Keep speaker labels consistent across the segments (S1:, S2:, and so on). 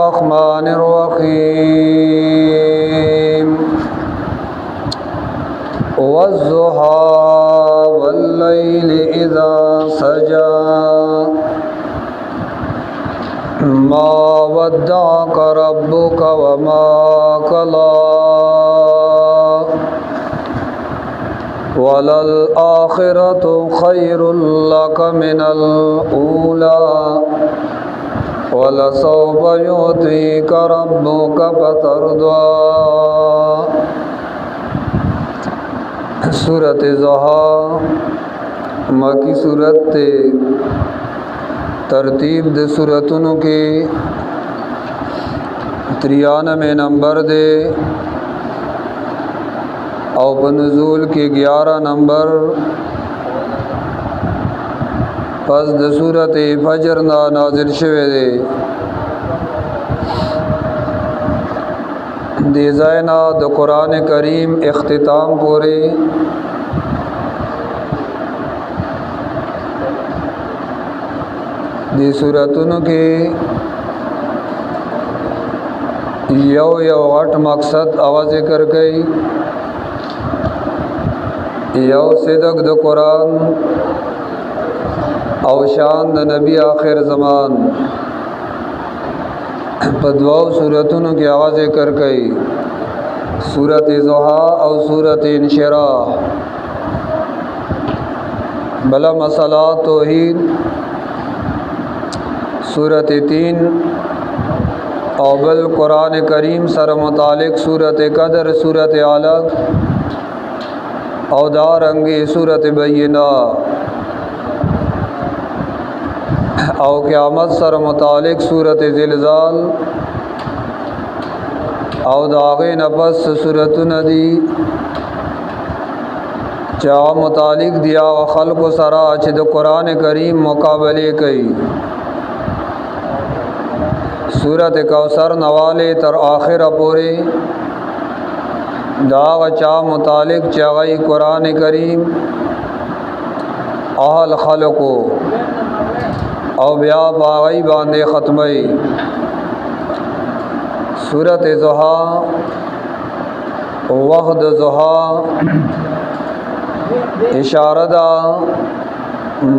S1: الرحيم والضحى والليل إذا سجى ما ودعك ربك وما قلى وللآخرة خير لك من الأولى ولسوف يعطيك ربك فترضى सूरत ज़ुहा मकी सूरत तरतीब दे सूरतों के 93 नंबर दे और नुज़ूल के 11 नंबर पस द सूरत फजर ना नाजिल शवे दे ज़ैना द कुरान करीम इख्तिताम पूरे दी सूरतों के यो अट मकसद आवाज़ कर गई यो सिदक द कुरान अवशान द नबी आखिर ज़मान पदवाओ सूरतों की आवाज़ कर गई सूरत ज़ुहा और सूरत इंशिराह बला मसला तौहीद सूरत 3 अव्वल कुरान करीम सर मुतालिक सूरत कदर सूरत अलग औदार अंगी सूरत बैना और क़यामत सर मुतालिक सूरत ज़िलज़ाल और दाग़े नफस सूरत नदी चा मुतालिक दिया व खल्क़ सरा छिद कुरान करीम मुकाबले कई सूरत कौसर नवाले तर आखिर पूरे दाग चा मुतालिक चागई कुरान करीम आहल खल्क़ो और ब्या बागई बांधे ख़त्मई सूरत ज़ुहा वक़्त ज़ुहा इशारदा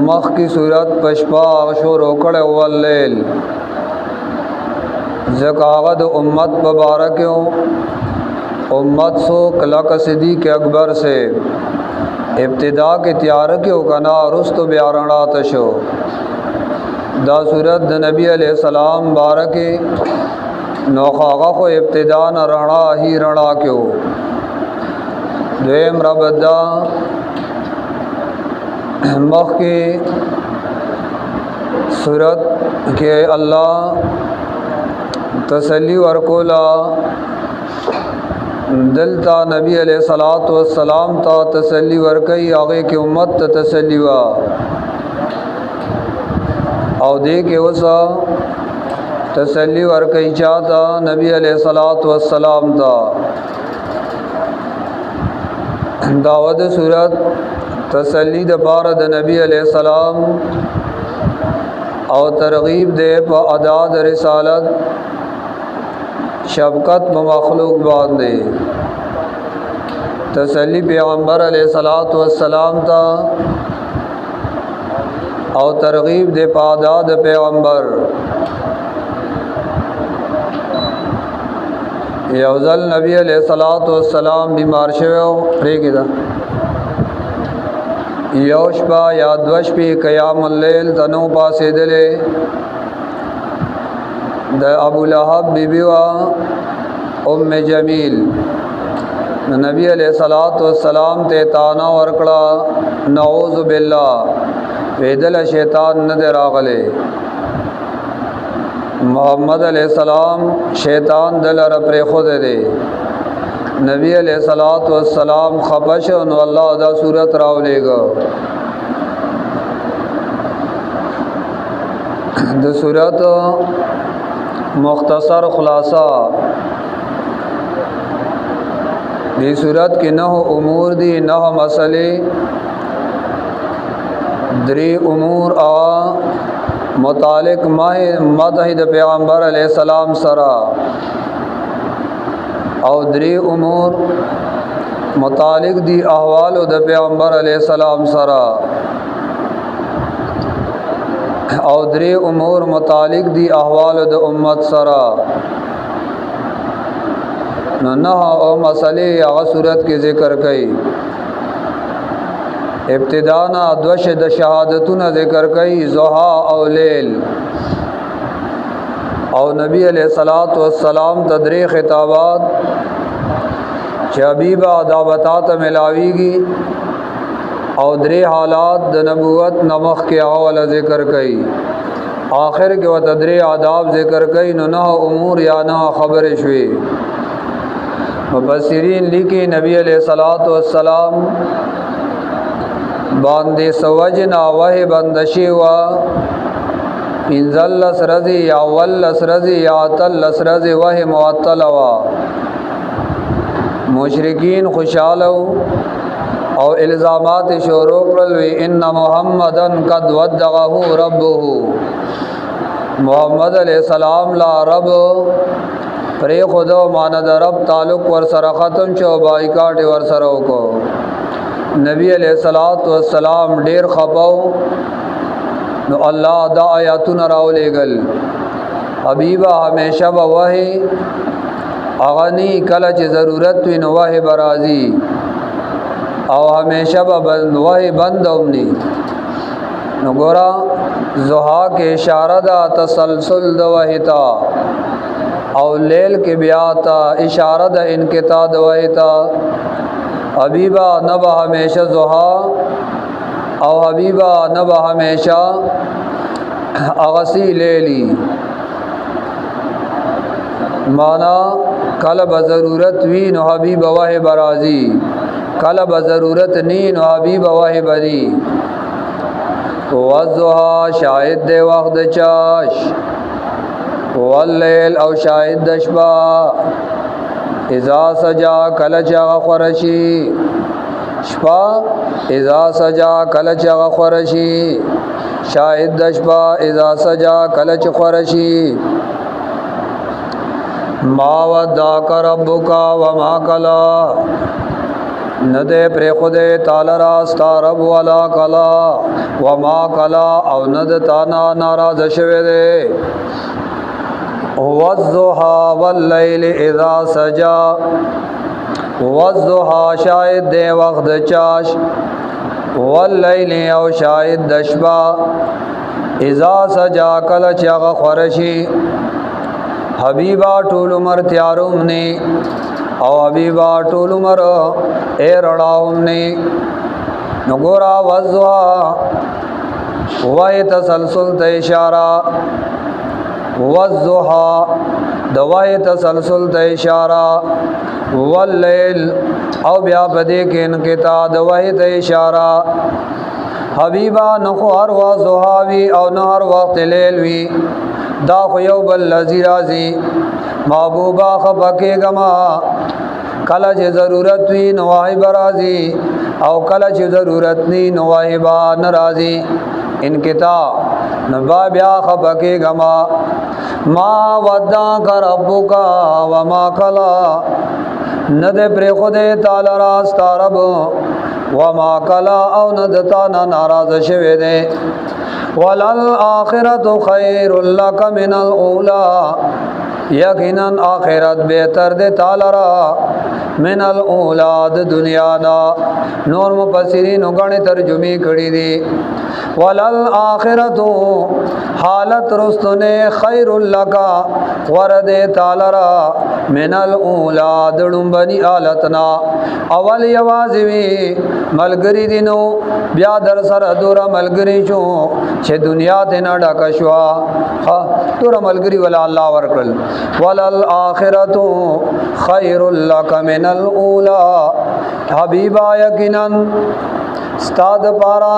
S1: मख की सूरत पशपा अशो रोकड़ वल्लैल ज़कागद उम्मत मुबारकों उम्मत सो कलक सिद्दीक़ अकबर से इब्तिदा के त्यार के कना रुस्त ब्यारणा तशो दा सूरत नबी अलैहिस्सलाम बारक नौखागा को इब्तिदा न रणा ही रणा क्यों देम रबदा मख की सूरत के अल्लाह तसल्ली वरकोला दिलता नबी अलैहिस्सलातु वस्सलाम ता तसल्ली वरकई आगे की उम्मत तसल्ली वा और दे के वसा तसल्ली वरकई चाहता नबी अलैहिस्सलातु वस्सलाम ता दावत सूरत तसल्ली द पारद नबी अलैहिस्सलाम और तरगीब दे प अदाद रिसालत शफ़क़त मखलूक बांधे तसल्ली पैगम्बर अलैहिस्सलातु वस्सलाम ता और तरगीब दे पादाद पैगम्बर यौज़ल नबी अलैहिस्सलातु वस्सलाम बीमार शवे रेगिदा योशपा या द्वशपी क़यामुल लैल तनो पासे दिले द अबू लहब बीबीवा उम्म जमील नबी अलैहिस्सलातु वस्सलाम ते ताना वरकड़ा नऊज़ु बिल्लाह वेदल शैतान नदर आगले मोहम्मद अलैहिस्सलाम शैतान दल रपरे खुद दे नबी अलैहिस्सलातु वस्सलाम खपश उन अल्लाह दा सूरत रावलेगा द सूरत मुख्तसर खुलासा दी सूरत के नह उमूर दी नह मसले दरी उमूर متعلق مدح د پیغمبر علیہ السلام سره او درې امور متعلق دی احوال د پیغمبر علیہ السلام سره او درې امور متعلق دی احوال د امت سره نو او مسئلے هغه صورت کې ذکر کړي ابتدانا دوش د شهادتونه ذکر کړي ضحا او لیل او نبی علیہ الصلوۃ والسلام تدری خطابات چې حبیبا دعوتات ملاویږي او درې حالات د نبوت نمخ کې اول ذکر کړي آخر کې و تدری آداب ذکر کړي نو امور یا نه خبر شوي مفسرین لیکي نبی علیہ الصلوۃ والسلام باندې سوجنا وه بندشي وا انزل سرزی یا ول سرزی یا تل سرزی وه معطل وا مشرکین خوشاله او الزامات شروع کړل ان محمدن قد ودغه ربه محمد علیہ السلام لا رب پرې خدا ماند رب تعلق ور سره ختم شو بایکاټ ور سره وکړو نبی علیہ الصلوۃ والسلام ډیر خپاو نو الله دا آیاتونه راولېګل حبیبا همیشه به وه اغنی کله چې ضرورت وي نو وه برازي او همیشه به وه بندومني نو ګورا زوحا کې اشاره دا تسلسل د وحیتا او لیل کې بیا تا اشاره د انقطاع د وحیتا حبیبا نبا ہمیشہ زوحا او حبیبا نبا ہمیشہ اغسی لیلی مانا کلب ضرورت وی نو حبیب واہ برازی کلب ضرورت نی نو حبیب واہ بری والزوحا شاہد دے وقت چاش واللیل او شاہد دشبا اذا سجا کلچ غخورشی شپا اذا سجا کلچ غخورشی شاہد دشپا اذا سجا کلچ خورشی ما وداک ربکا وما کلا ندے پر خود تعالی راستا رب والا کلا وما کلا او ند تانا ناراض شوه دے والضحى واللیل اذا سجا والضحى شاید دے وقت چاش واللیل او شاید دشبا اذا سجا کل چاغ خورشی حبیبا ټول عمر تیاروم نی او حبیبا ټول عمر اے رڑاوم نی نگورا والضحى وای تسلسل ته اشارہ والضحى دوای تسلسل ته اشاره واللیل او بیا پدې کې انقطاع دوای ته اشاره حبیبا نو هر وا زوحاوی او نو هر وخت لیل وی دا خو یو بل لذی رازی محبوبا خبکه گما کله چې ضرورت وی نو وای برازی او کله چې ضرورت نی نو وای با ناراضی انقطاع نبا بیا خبکه گما ما وداک ربک وما کلا ند پر خود تعالی راستا رب وما کلا او ندتا ناراض شوه دے ولل اخرت خیر لک من الاولى یقینا آخرت بہتر دے تعالی را من الاولاد دنیا نا نور مفسرین غنی ترجمه کړي دي ولل اخرت حالت رستنے خیر لکا ورد تعالی را من الاولاد دړمبني حالتنا اول یوازوی ملګری دینو بیا در سره دور ملګری شو چې دنیا ته نه ډکا شو ها دور ملګری ولا الله ورکل ولل اخرت خیر لک من الاولى حبیبا یقینا استاد پارا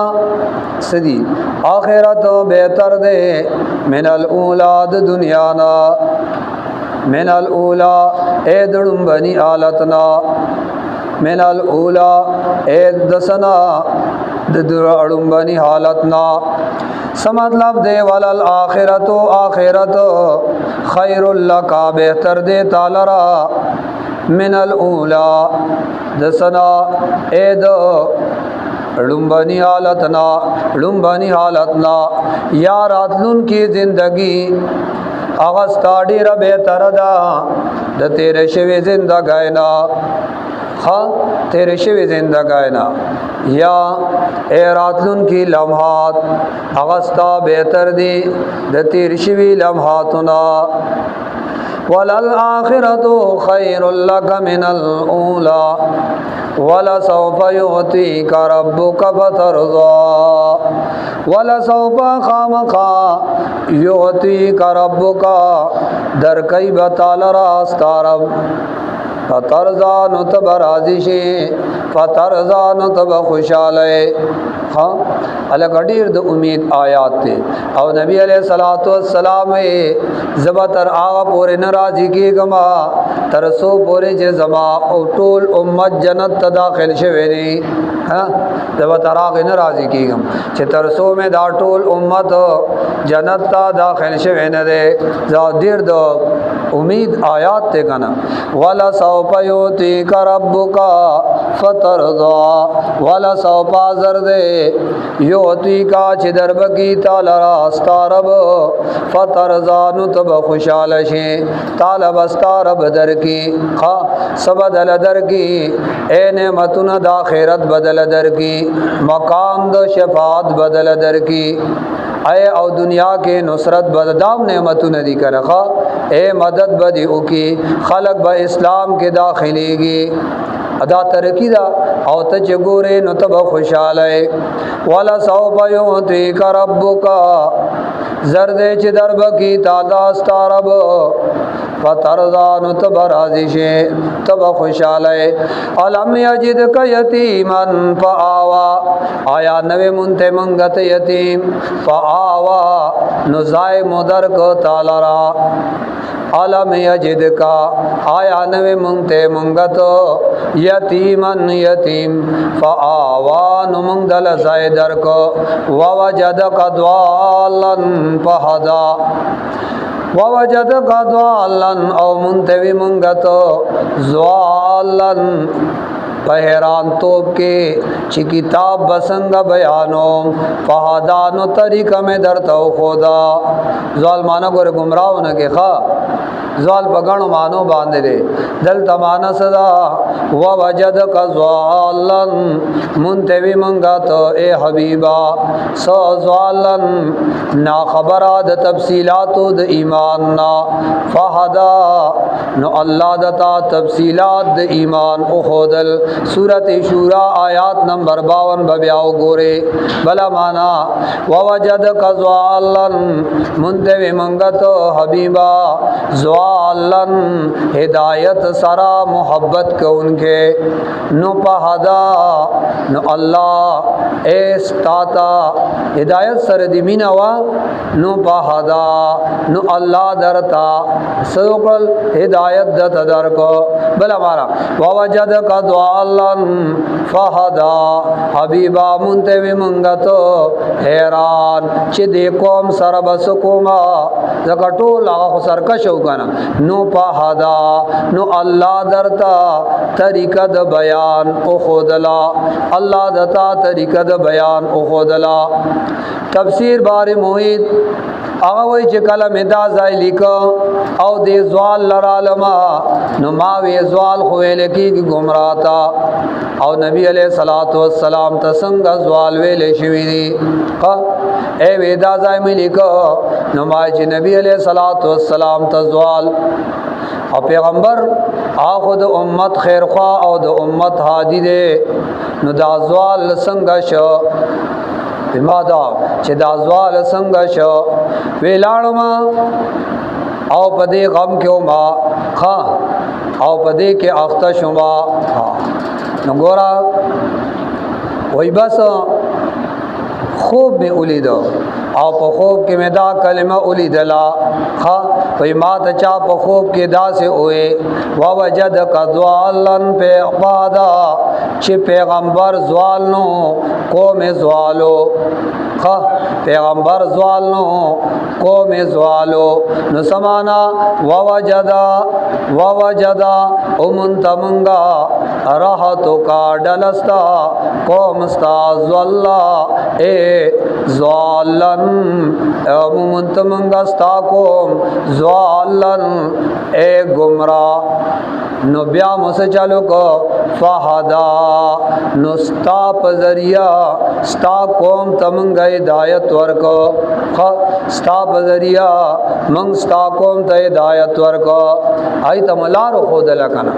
S1: سدی آخرت بہتر دے من الاولاد دنیا نا من الاولا اے دڑم بنی آلتنا من الاولا اے دسنا دڑم بنی حالتنا समतलब दे वलल आखिरत आखिरत खैर लक बेहतर दे तालरा मिनल ऊला दसना एद लुम्बनी हालतना या रातलुन की जिंदगी अगस्ता डेर बेहतर दा द तेरे शवी जिंदगाइना हाँ तेरे शवी जिंदगाइना या ए रातलुन की लम्हात अगस्ता बेहतर दी द तेरे शवी लम्हातना वलल आखिरतु खैरुल लक मिनल ऊला वलसौफ युअतीका रब्बुका फतरज़ा वलसौफ खामखा युअतीका रब्बुका दरकई बताल रास्तारब फतरज़ा नुतब राजिशे फतरज़ा नुतब खुशाले हाँ अलग अडीर द उम्मीद आयात थे और नबी अलैहिस्सलातु वस्सलाम ज़बतर आगा पूरे नाराज़ी की गमा तरसो पूरे जे जमा और टोल उम्मत जन्नत दाखिल शवेनी हाँ ज़बतर आगे नाराज़ी की गम चे तरसो में दा टोल उम्मत जन्नत दाखिल शवेन दे ज़ादिर द उम्मीद आयात थे कना वाला सौफ युअतीका रब्बुका फतरज़ा वाला सौफा ज़रदे युअतीका चिदरब की तालरा अस्तारब फतरज़ा नुतब खुशाल शे तालब अस्तारब दर की खा सबदल दर की ए नेमतुन दा खैरत बदल दर की मकाम द शफात बदल दर की ए और दुनिया के नुसरत बददाम नेमतुन दी कर खा ए मदद बदी उकी खलक ब इस्लाम के दाखिलेगी अदा तरकी दा और तज गोरे नुतब खुशाल वाला सौफ युअतीका रब्बुका जरदे चिदरब की तादास्तारब फतरज़ा नुतब राजिशे तब खुशाल अलम यजिदका यतीमन फआवा आया नवे मुंते मंगत यतीम फआवा नुज़ाए मुदर को तालरा अलम यजिदका आया नवे मुंते मंगत यतीमन यतीम फआवा नुमंगदल ज़ायदर को ववजदका द्वालन फहदा ववजदका द्वालन औ मुंतवी मंगत ज़्वालन बहरान तोब के ची किताब बसंग बयानो फहदानो तरीक़ा में दरतो खुदा ज़ाल माना गोरे गुमराह न के खा ज़ाल बगण मानो बांधे दे दल तमाना सदा ववजदका ज़्वालन मुंतवी मंगा तो ए हबीबा सो ज़्वालन ना खबरा द तफसीलातो द ईमान ना फहदा नो अल्लाह दता तफसीलात द ईमान उखोदल सूरत शूरा आयात नंबर 52 बब्याओ गोरे भला माना ववजदका ज़्वालन मुंतवी मंगतो हबीबा ज़्वालन हिदायत सरा मोहब्बत के उनके नु पहदा नु अल्लाह एस्ताता हिदायत सर दिमीना वा नु पहदा नु अल्लाह दरता सयोकल हिदायत दत दर को भला मारा ववजदका ज़्वालन फहदा हबीबा मुंतवी मंगतो हैरान चे दे कौम सरबसकुमा जकटोला सरकश होगना नो पहदा नो अल्लाह दरता तरीक़ा द बयान उखोदला अल्लाह दता तरीक़ा द बयान उखोदला तफसीर बारे मोहित आगा वही चे कलम दाज़ाई लिखा और दे ज़्वाल लरालमा नुमावे ज़्वाल खुएले की गुमराह था और नबी अलैहिस्सलातु वस्सलाम तसंगा ज़्वाल वेले शिविरी का ए वेदाज़ाई में लिखा नुमाए चे नबी अलैहिस्सलातु वस्सलाम तज़्वाल और पैगम्बर आखुद उम्मत खैर ख्वा और द उम्मत हादी दे नुदाज़वाल संगश बिमादा चे दाज़वाल संगश वेलाणमा आओ पदे गम क्यों मा खा आओ पदे के अख्तशुमा हाँ नगोरा वही बस खूब में उलीद आओ खूब के मैदा कलमा उलीदला खा वही मात चा खूब के दा से हुए ववजदका ज़्वालन पे पादा चे पैगम्बर ज़्वालनो को में ज़्वालो پیغمبر زوال نو قوم زوالو نو سمانا ووجدا امنتمنگا راحتو کا ڈلستا قوم ستا زوالا اے زوالن امنتمنگا ستا قوم زوالن اے گمراہ نو بیا مس چلو کو فہدا نو ستا پذریعہ ستا قوم تمنگا ہدایت ورکو ستا پذریعہ منگ ستا قوم تا ہدایت ورکو آئی تملارو خود لکنا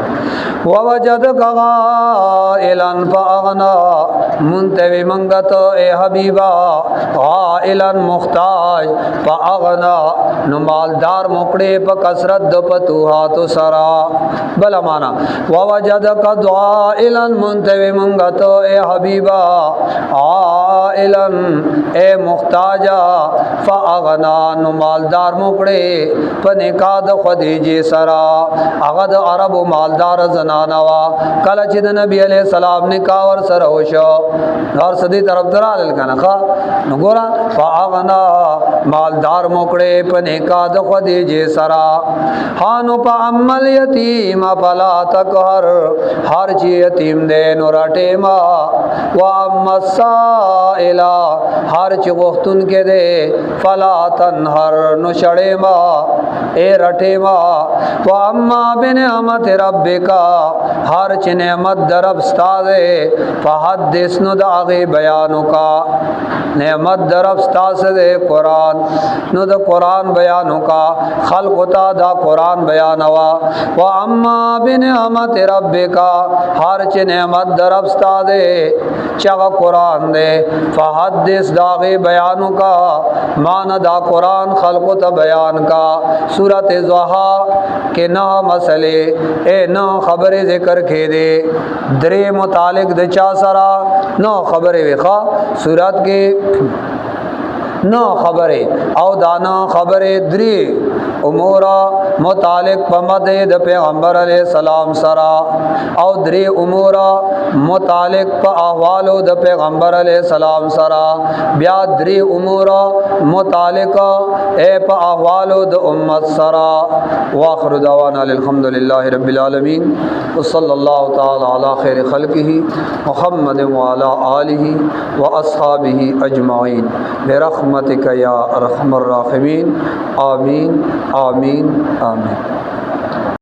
S1: ووجدک غائلن فاغنا منتوی منگت اے حبیبا غائلن مختاج فاغنا نو مالدار مکڑے پا کسرت دو پتوہاتو سرا بلا مانا ووجدک غائلن منتوی منگت اے حبیبا غائلن اے مختاجا فاغنا نو مالدار مکڑے پا نکاد خدیجی سرا اغد عرب مالدار زنانوا کله چې د نبی علیہ السلام نکاح ور سره وشو اور سدی طرف درال کنه نو ګورا فاغنا مالدار موکړې په نکاح د خدیجه سرا هانو په عمل یتیم فلا تقهر هر چی یتیم دې نو راټه ما وا مسائل هر چی غختن کې دې فلا تنهر نو شړې ما اے رټه ما وا اما بنعمت ربک ہر چ نعمت درب استاد فحدث نو داغه بیانو کا نعمت درب استاد سے قرآن نو دا قرآن بیانو کا خلق تا دا قرآن بیانوا و اما بنعمت ربک ہر چ نعمت درب استاد چغ قرآن دے فحدث داغه بیانو کا مان دا قرآن خلق تا بیان کا سورۃ ضحا کے نہ مسئلے اے نو خبر ذکر کے دے درے متعلق د چا سرا نو خبر وخا سورات کے نو خبر او دانا خبر دری امورا متعلق پمد د پیغمبر علیہ السلام سرا او دری امورا متعلق پا احوالو د پیغمبر علیہ السلام سرا بیا دری امورا متعلق اے پا احوالو د امت سرا واخر دعوانا الحمدللہ رب العالمین وصلی اللہ تعالی علی خیر خلقہ محمد وعلی آلہ واصحابہ اجمعین برحمتک یا ارحم الراحمین آمین آمین آمین